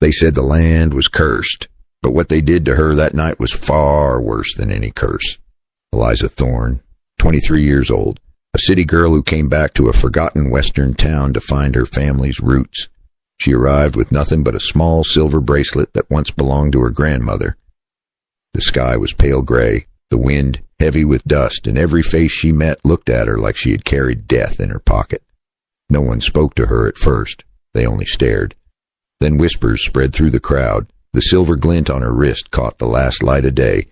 They said the land was cursed, but what they did to her that night was far worse than any curse. Eliza Thorne, 23 years old, a city girl who came back to a forgotten western town to find her family's roots. She arrived with nothing but a small silver bracelet that once belonged to her grandmother. The sky was pale gray, the wind heavy with dust, and every face she met looked at her like she had carried death in her pocket. No one spoke to her at first. They only stared. Then whispers spread through the crowd. The silver glint on her wrist caught the last light of day,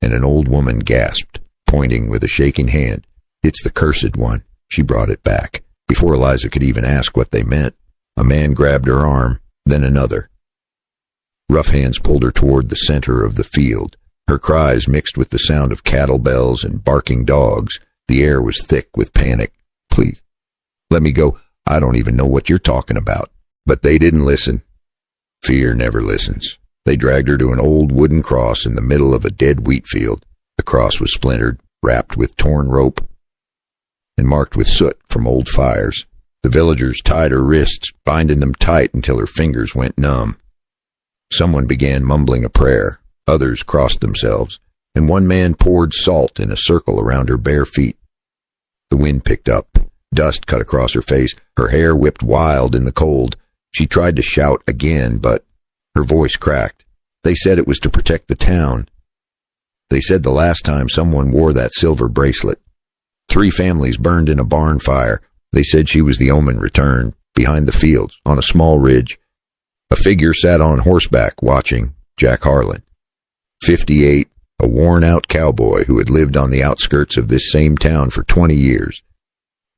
and an old woman gasped, pointing with a shaking hand. "It's the cursed one." She brought it back. Before Eliza could even ask what they meant, a man grabbed her arm, then another. Rough hands pulled her toward the center of the field. Her cries mixed with the sound of cattle bells and barking dogs. The air was thick with panic. "Please, let me go. I don't even know what you're talking about." But they didn't listen. Fear never listens. They dragged her to an old wooden cross in the middle of a dead wheat field. The cross was splintered, wrapped with torn rope, and marked with soot from old fires. The villagers tied her wrists, binding them tight until her fingers went numb. Someone began mumbling a prayer. Others crossed themselves, and one man poured salt in a circle around her bare feet. The wind picked up. Dust cut across her face. Her hair whipped wild in the cold. She tried to shout again, but her voice cracked. They said it was to protect the town. They said the last time someone wore that silver bracelet. 3 families burned in a barn fire. They said she was the omen returned. Behind the fields, on a small ridge, a figure sat on horseback watching. Jack Harlan, 58, a worn-out cowboy who had lived on the outskirts of this same town for 20 years.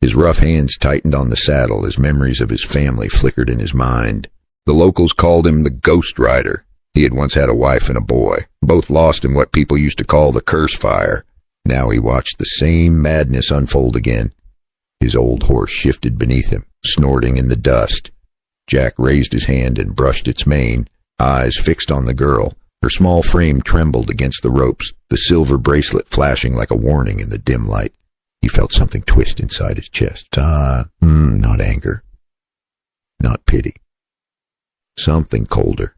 His rough hands tightened on the saddle as memories of his family flickered in his mind. The locals called him the Ghost Rider. He had once had a wife and a boy, both lost in what people used to call the curse fire. Now he watched the same madness unfold again. His old horse shifted beneath him, snorting in the dust. Jack raised his hand and brushed its mane, eyes fixed on the girl. Her small frame trembled against the ropes, the silver bracelet flashing like a warning in the dim light. He felt something twist inside his chest. Not anger. Not pity. Something colder.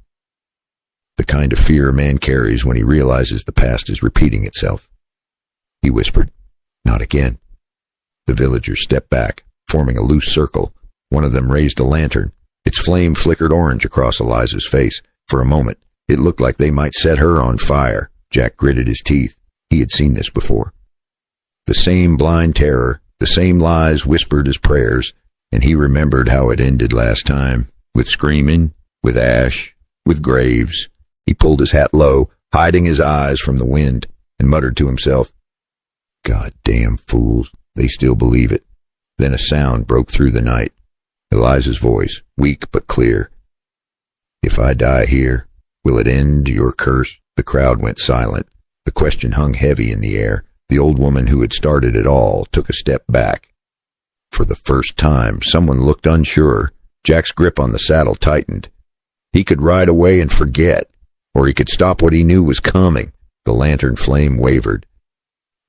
The kind of fear a man carries when he realizes the past is repeating itself. He whispered, "Not again." The villagers stepped back, forming a loose circle. One of them raised a lantern. Its flame flickered orange across Eliza's face. For a moment, it looked like they might set her on fire. Jack gritted his teeth. He had seen this before. The same blind terror, the same lies whispered as prayers, and he remembered how it ended last time, with screaming, with ash, with graves. He pulled his hat low, hiding his eyes from the wind, and muttered to himself, "God-damn fools, they still believe it." Then a sound broke through the night. Eliza's voice, weak but clear. "If I die here, will it end your curse?" The crowd went silent. The question hung heavy in the air. The old woman who had started it all took a step back. For the first time, someone looked unsure. Jack's grip on the saddle tightened. He could ride away and forget, or he could stop what he knew was coming. The lantern flame wavered.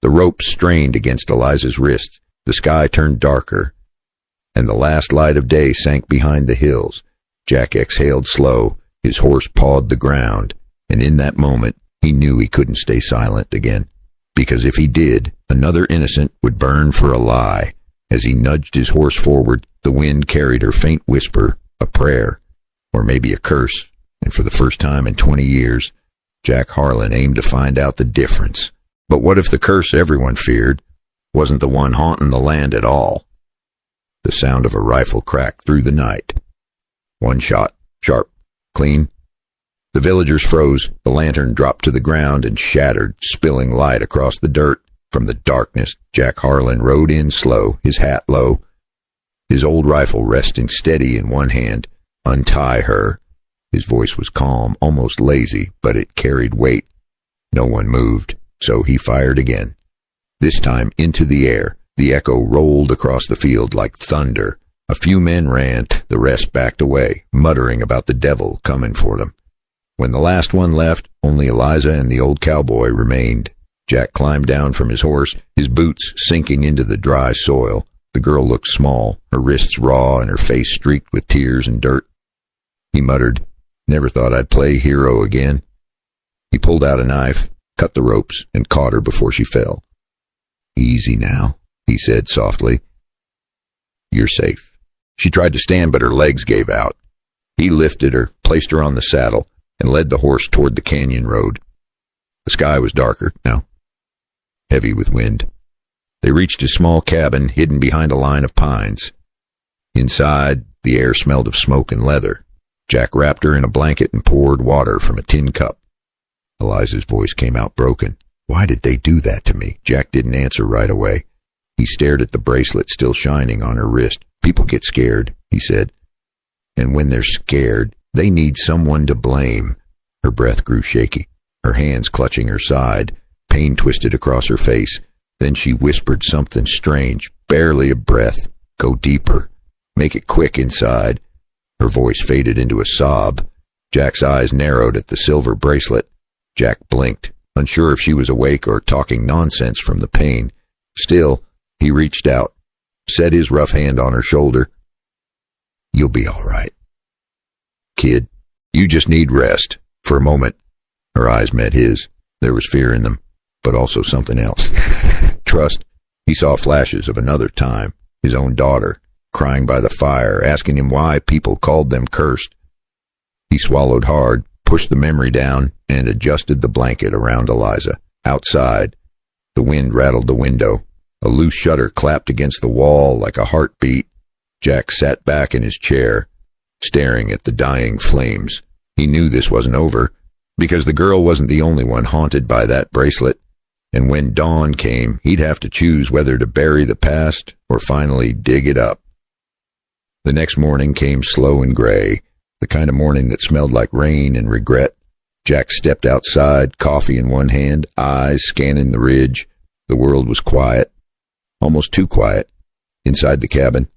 The rope strained against Eliza's wrists. The sky turned darker, and the last light of day sank behind the hills. Jack exhaled slow. His horse pawed the ground, and in that moment, he knew he couldn't stay silent again. Because if he did, another innocent would burn for a lie. As he nudged his horse forward, the wind carried her faint whisper, a prayer, or maybe a curse, and for the first time in 20 years, Jack Harlan aimed to find out the difference. But what if the curse everyone feared wasn't the one haunting the land at all? The sound of a rifle cracked through the night. One shot, sharp, clean. The villagers froze. The lantern dropped to the ground and shattered, spilling light across the dirt. From the darkness, Jack Harlan rode in slow, his hat low, his old rifle resting steady in one hand. "Untie her." His voice was calm, almost lazy, but it carried weight. No one moved, so he fired again. This time into the air. The echo rolled across the field like thunder. A few men ran, the rest backed away, muttering about the devil coming for them. When the last one left, only Eliza and the old cowboy remained. Jack climbed down from his horse, his boots sinking into the dry soil. The girl looked small, her wrists raw and her face streaked with tears and dirt. He muttered, Never thought I'd play hero again. He pulled out a knife, cut the ropes, and caught her before she fell. Easy now, he said softly. You're safe. She tried to stand, but her legs gave out. He lifted her, placed her on the saddle, and led the horse toward the canyon road. The sky was darker now, heavy with wind. They reached a small cabin hidden behind a line of pines. Inside, the air smelled of smoke and leather. Jack wrapped her in a blanket and poured water from a tin cup. Eliza's voice came out broken. Why did they do that to me? Jack didn't answer right away. He stared at the bracelet still shining on her wrist. People get scared, he said. And when they're scared, they need someone to blame. Her breath grew shaky, her hands clutching her side. Pain twisted across her face. Then she whispered something strange, barely a breath. Go deeper. Make it quick inside. Her voice faded into a sob. Jack's eyes narrowed at the silver bracelet. Jack blinked, unsure if she was awake or talking nonsense from the pain. Still, he reached out, set his rough hand on her shoulder. You'll be all right. Kid, you just need rest. For a moment, her eyes met his. There was fear in them, but also something else. Trust. He saw flashes of another time, his own daughter, crying by the fire, asking him why people called them cursed. He swallowed hard, pushed the memory down, and adjusted the blanket around Eliza. Outside, the wind rattled the window. A loose shutter clapped against the wall like a heartbeat. Jack sat back in his chair, staring at the dying flames. He knew this wasn't over, because the girl wasn't the only one haunted by that bracelet. And when dawn came, he'd have to choose whether to bury the past or finally dig it up. The next morning came slow and gray, the kind of morning that smelled like rain and regret. Jack stepped outside, coffee in one hand, eyes scanning the ridge. The world was quiet, almost too quiet. Inside the cabin,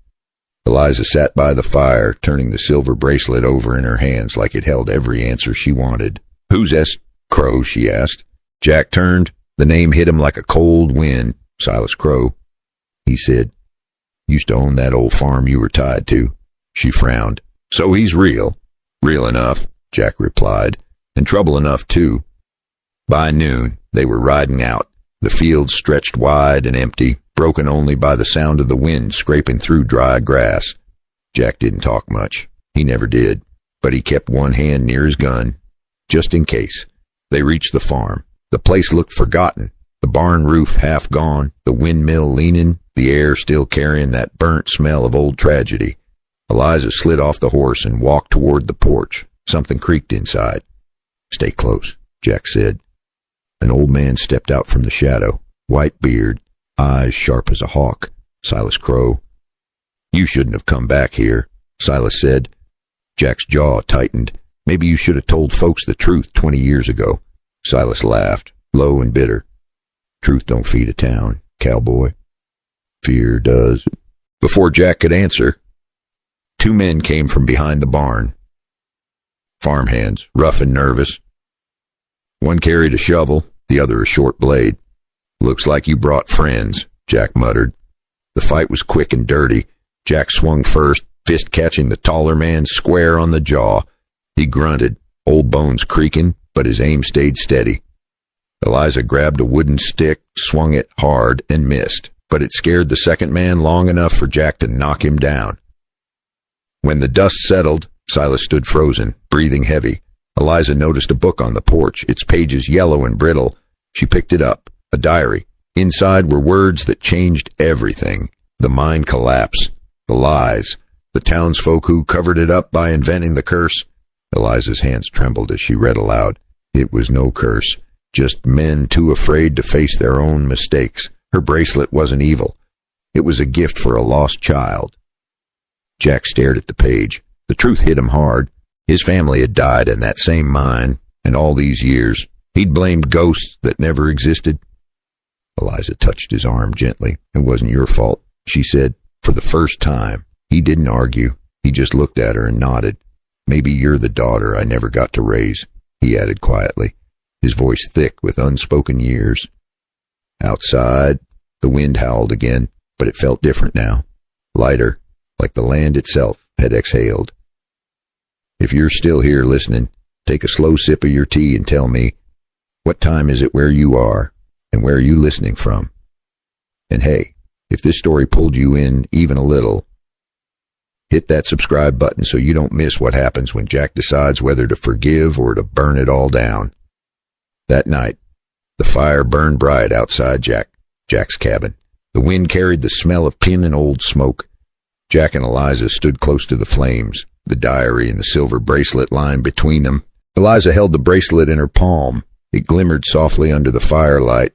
Eliza sat by the fire, turning the silver bracelet over in her hands like it held every answer she wanted. Who's S. Crow? She asked. Jack turned. The name hit him like a cold wind. Silas Crow. He said, used to own that old farm you were tied to. She frowned. So he's real. Real enough, Jack replied, and trouble enough too. By noon, they were riding out. The fields stretched wide and empty, broken only by the sound of the wind scraping through dry grass. Jack didn't talk much. He never did, but he kept one hand near his gun, just in case. They reached the farm. The place looked forgotten, the barn roof half gone, the windmill leaning, the air still carrying that burnt smell of old tragedy. Eliza slid off the horse and walked toward the porch. Something creaked inside. Stay close, Jack said. An old man stepped out from the shadow, white beard, eyes sharp as a hawk. Silas Crow. You shouldn't have come back here, Silas said. Jack's jaw tightened. Maybe you should have told folks the truth 20 years ago. Silas laughed, low and bitter. Truth don't feed a town, cowboy. Fear does. Before Jack could answer, two men came from behind the barn. Farmhands, rough and nervous. One carried a shovel, the other a short blade. Looks like you brought friends, Jack muttered. The fight was quick and dirty. Jack swung first, fist catching the taller man square on the jaw. He grunted, old bones creaking, but his aim stayed steady. Eliza grabbed a wooden stick, swung it hard, and missed, but it scared the second man long enough for Jack to knock him down. When the dust settled, Silas stood frozen, breathing heavy. Eliza noticed a book on the porch, its pages yellow and brittle. She picked it up, a diary. Inside were words that changed everything. The mine collapse, the lies, the townsfolk who covered it up by inventing the curse. Eliza's hands trembled as she read aloud. It was no curse, just men too afraid to face their own mistakes. Her bracelet wasn't evil. It was a gift for a lost child. Jack stared at the page. The truth hit him hard. His family had died in that same mine, and all these years, he'd blamed ghosts that never existed. Eliza touched his arm gently. It wasn't your fault, she said. For the first time, he didn't argue. He just looked at her and nodded. Maybe you're the daughter I never got to raise, he added quietly, his voice thick with unspoken years. Outside, the wind howled again, but it felt different now. Lighter, like the land itself had exhaled. If you're still here listening, take a slow sip of your tea and tell me, what time is it where you are, and where are you listening from? And hey, if this story pulled you in even a little, hit that subscribe button so you don't miss what happens when Jack decides whether to forgive or to burn it all down. That night, the fire burned bright outside Jack's cabin. The wind carried the smell of pin and old smoke. Jack and Eliza stood close to the flames, the diary and the silver bracelet lying between them. Eliza held the bracelet in her palm. It glimmered softly under the firelight.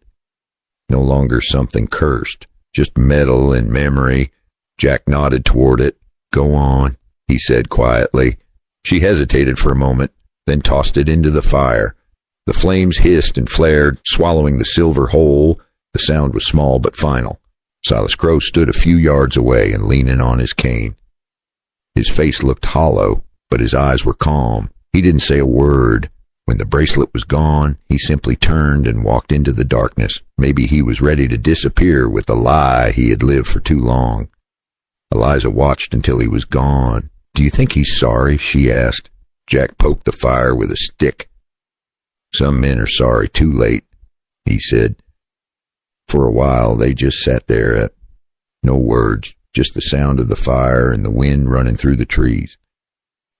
No longer something cursed, just metal and memory. Jack nodded toward it. Go on, he said quietly. She hesitated for a moment, then tossed it into the fire. The flames hissed and flared, swallowing the silver whole. The sound was small but final. Silas Crow stood a few yards away and leaning on his cane. His face looked hollow, but his eyes were calm. He didn't say a word. When the bracelet was gone, he simply turned and walked into the darkness. Maybe he was ready to disappear with the lie he had lived for too long. Eliza watched until he was gone. Do you think he's sorry? She asked. Jack poked the fire with a stick. Some men are sorry too late, he said. For a while, they just sat there, no words, just the sound of the fire and the wind running through the trees.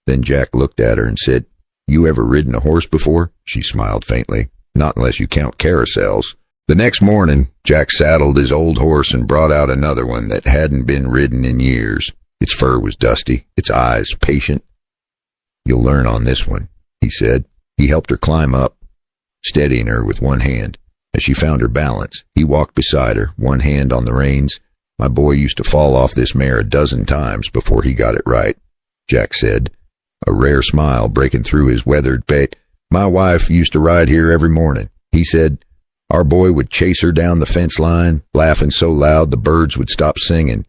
Then Jack looked at her and said, You ever ridden a horse before? She smiled faintly. Not unless you count carousels. The next morning, Jack saddled his old horse and brought out another one that hadn't been ridden in years. Its fur was dusty, its eyes patient. You'll learn on this one, he said. He helped her climb up, steadying her with one hand. As she found her balance, he walked beside her, one hand on the reins. My boy used to fall off this mare a dozen times before he got it right, Jack said, a rare smile breaking through his weathered face. My wife used to ride here every morning, he said. Our boy would chase her down the fence line, laughing so loud the birds would stop singing.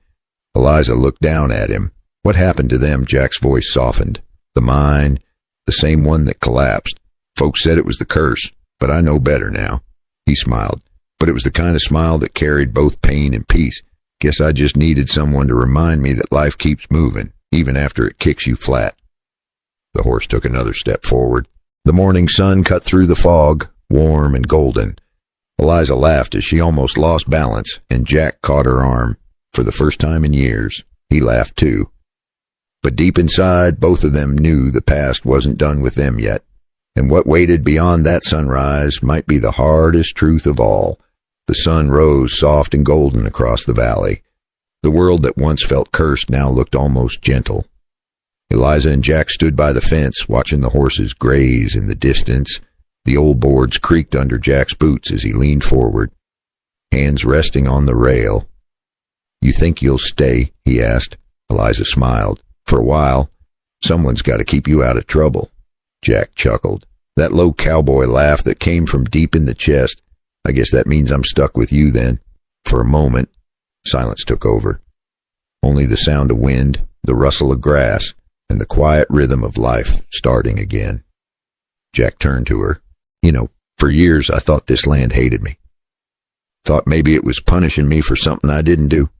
Eliza looked down at him. What happened to them? Jack's voice softened. The mine, the same one that collapsed. Folks said it was the curse, but I know better now. He smiled, but it was the kind of smile that carried both pain and peace. Guess I just needed someone to remind me that life keeps moving, even after it kicks you flat. The horse took another step forward. The morning sun cut through the fog, warm and golden. Eliza laughed as she almost lost balance, and Jack caught her arm. For the first time in years, he laughed too. But deep inside, both of them knew the past wasn't done with them yet, and what waited beyond that sunrise might be the hardest truth of all. The sun rose soft and golden across the valley. The world that once felt cursed now looked almost gentle. Eliza and Jack stood by the fence, watching the horses graze in the distance. The old boards creaked under Jack's boots as he leaned forward, hands resting on the rail. You think you'll stay? He asked. Eliza smiled. For a while. Someone's got to keep you out of trouble. Jack chuckled. That low cowboy laugh that came from deep in the chest. I guess that means I'm stuck with you then. For a moment, silence took over. Only the sound of wind, the rustle of grass, and the quiet rhythm of life starting again. Jack turned to her. You know, for years I thought this land hated me. Thought maybe it was punishing me for something I didn't do.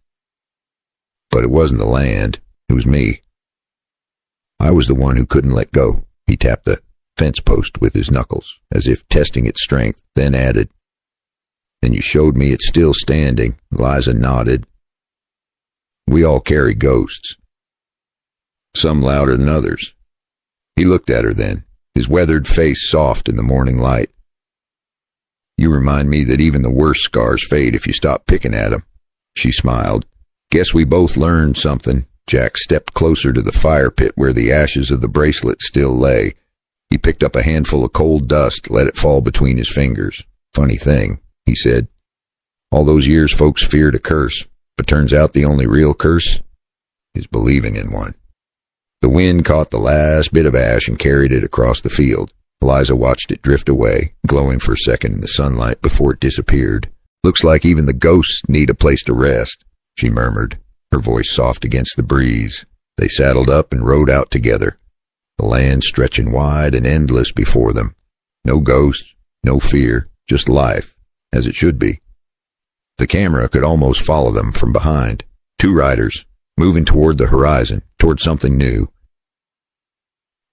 But it wasn't the land, it was me. I was the one who couldn't let go. He tapped the fence post with his knuckles, as if testing its strength, then added, And you showed me it's still standing. Eliza nodded. We all carry ghosts. Some louder than others. He looked at her then, his weathered face soft in the morning light. You remind me that even the worst scars fade if you stop picking at them. She smiled. Guess we both learned something. Jack stepped closer to the fire pit where the ashes of the bracelet still lay. He picked up a handful of cold dust, let it fall between his fingers. Funny thing, he said. All those years folks feared a curse, but turns out the only real curse is believing in one. The wind caught the last bit of ash and carried it across the field. Eliza watched it drift away, glowing for a second in the sunlight before it disappeared. Looks like even the ghosts need a place to rest, she murmured, her voice soft against the breeze. They saddled up and rode out together, the land stretching wide and endless before them. No ghosts, no fear, just life, as it should be. The camera could almost follow them from behind. Two riders, moving toward the horizon, toward something new.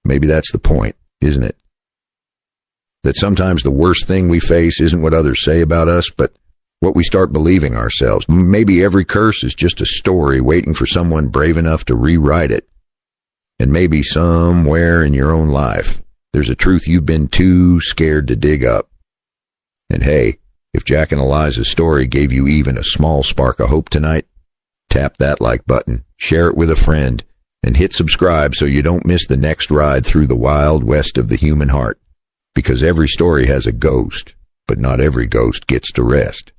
maybe that's the point, isn't it? That sometimes the worst thing we face isn't what others say about us, but what we start believing ourselves. Maybe every curse is just a story waiting for someone brave enough to rewrite it. And maybe somewhere in your own life, there's a truth you've been too scared to dig up. And hey, if Jack and Eliza's story gave you even a small spark of hope tonight, tap that like button, share it with a friend, and hit subscribe so you don't miss the next ride through the wild west of the human heart. Because every story has a ghost, but not every ghost gets to rest.